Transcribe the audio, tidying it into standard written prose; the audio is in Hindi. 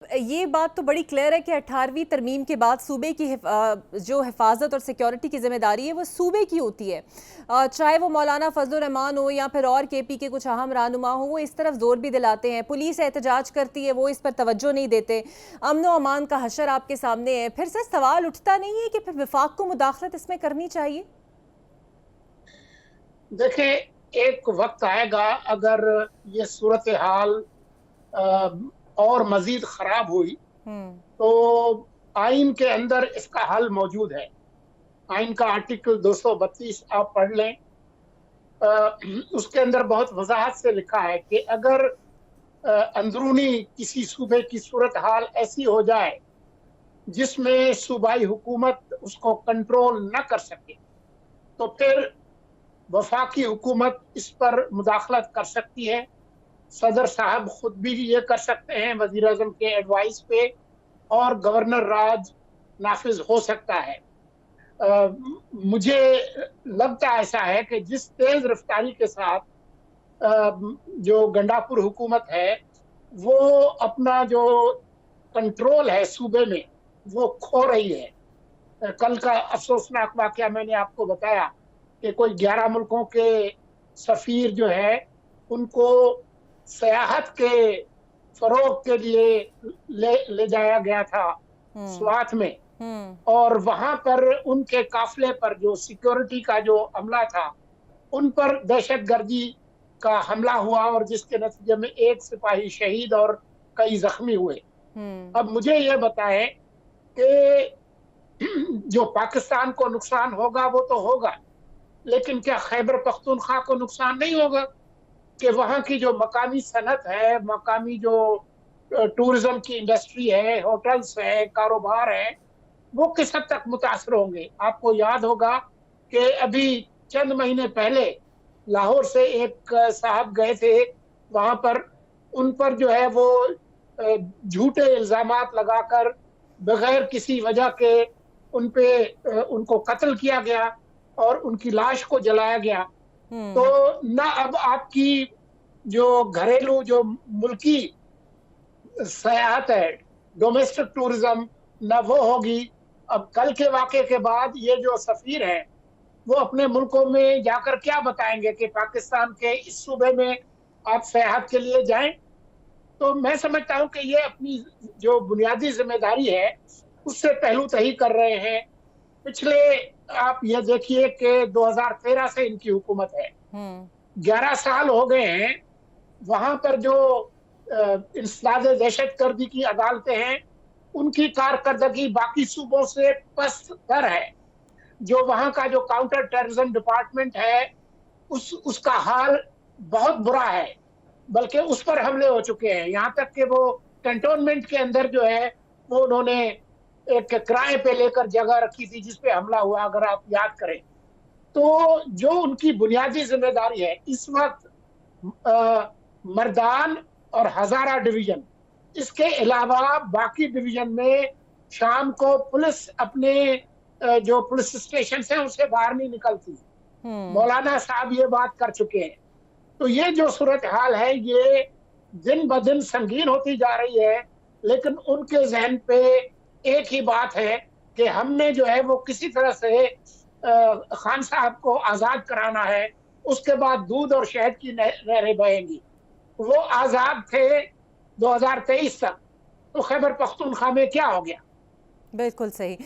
ये बात तो बड़ी क्लियर है कि 18वीं तरमीम के बाद सूबे की जो हिफाजत और सिक्योरिटी की जिम्मेदारी है वो सूबे की होती है। चाहे वो मौलाना फजलुर रहमान हो या फिर और केपी के कुछ अहम रहनुमा हो, वो इस तरफ जोर भी दिलाते हैं। पुलिस एहतजाज करती है, वो इस पर तवज्जो नहीं देते। अमन व अमान का हशर आपके सामने है। फिर से सवाल उठता नहीं है कि फिर विफाक को मुदाखलत इसमें करनी चाहिए? देखिए, एक वक्त आएगा अगर ये सूरत हाल और मजीद खराब हुई हम्म। तो आइन के अंदर इसका हल मौजूद है। आइन का आर्टिकल 232 आप पढ़ लें। अ, उसके अंदर बहुत वजाहत से लिखा है कि अगर अंदरूनी किसी सूबे की सूरत हाल ऐसी हो जाए जिसमें सूबाई हुकूमत उसको कंट्रोल न कर सके तो फिर वफाकी हुकूमत इस पर मुदाखलत कर सकती है। सदर साहब खुद भी ये कर सकते हैं वजीर आजम के एडवाइस पे, और गवर्नर राज नाफिज हो सकता है। मुझे लगता ऐसा है कि जिस तेज रफ्तारी के साथ जो गंडापुर हुकूमत है वो अपना जो कंट्रोल है सूबे में वो खो रही है। कल का अफसोसनाक वाकया मैंने आपको बताया कि कोई 11 मुल्कों के सफीर जो है उनको सयाहत के फरोग के लिए ले जाया गया था हम्म। स्वात में। हम्म। और वहां पर उनके काफिले पर जो सिक्योरिटी का जो अमला था उन पर दहशतगर्दी का हमला हुआ और जिसके नतीजे में एक सिपाही शहीद और कई जख्मी हुए। हम्म। अब मुझे यह बताएं कि जो पाकिस्तान को नुकसान होगा वो तो होगा, लेकिन क्या खैबर पख्तूनख्वा को नुकसान नहीं होगा कि वहां की जो मकामी सनत है, मकामी जो टूरिज्म की इंडस्ट्री है, होटल्स है, कारोबार है, वो किस हद तक मुतासर होंगे। आपको याद होगा कि अभी चंद महीने पहले लाहौर से एक साहब गए थे वहां पर। उन पर जो है वो झूठे इल्जामात लगाकर बगैर किसी वजह के उन पे उनको कत्ल किया गया और उनकी लाश को जलाया गया। तो हम्म। न अब आपकी जो घरेलू जो मुल्की सयाहत है, डोमेस्टिक टूरिज्म, न वो होगी। अब कल के वाक़े के बाद ये जो सफीर है वो अपने मुल्कों में जाकर क्या बताएंगे कि पाकिस्तान के इस सूबे में आप सयाहत के लिए जाएं। तो मैं समझता हूं कि ये अपनी जो बुनियादी जिम्मेदारी है उससे पहलू तही कर रहे हैं। पिछले आप ये देखिए कि 2013 से इनकी हुकूमत है, हम्म। 11 साल हो गए हैं। वहां पर जो इंसदाद दहशत गर्दी की अदालतें हैं उनकी कारकर्दगी बाकी सूबों से पस्त तर है। जो वहां का जो काउंटर टेररिज्म डिपार्टमेंट है उसका हाल बहुत बुरा है, बल्कि उस पर हमले हो चुके हैं। यहाँ तक कि वो कैंटोनमेंट के अंदर जो है वो उन्होंने एक किराए पे लेकर जगह रखी थी जिस पे हमला हुआ, अगर आप याद करें। तो जो उनकी बुनियादी जिम्मेदारी है इस वक्त मर्दान और हजारा डिवीजन, इसके अलावा बाकी डिवीजन में शाम को पुलिस अपने जो पुलिस स्टेशन है उससे बाहर नहीं निकलती। हम्म। मौलाना साहब ये बात कर चुके हैं। तो ये जो सूरत हाल है ये दिन ब दिन संगीन होती जा रही है, लेकिन उनके जहन पे एक ही बात है कि हमने जो है वो किसी तरह से खान साहब को आजाद कराना है। उसके बाद दूध और शहद की नहरें बहेंगी। वो आजाद थे 2023 तक, तो खैबर पख्तूनख्वा में क्या हो गया? बिल्कुल सही।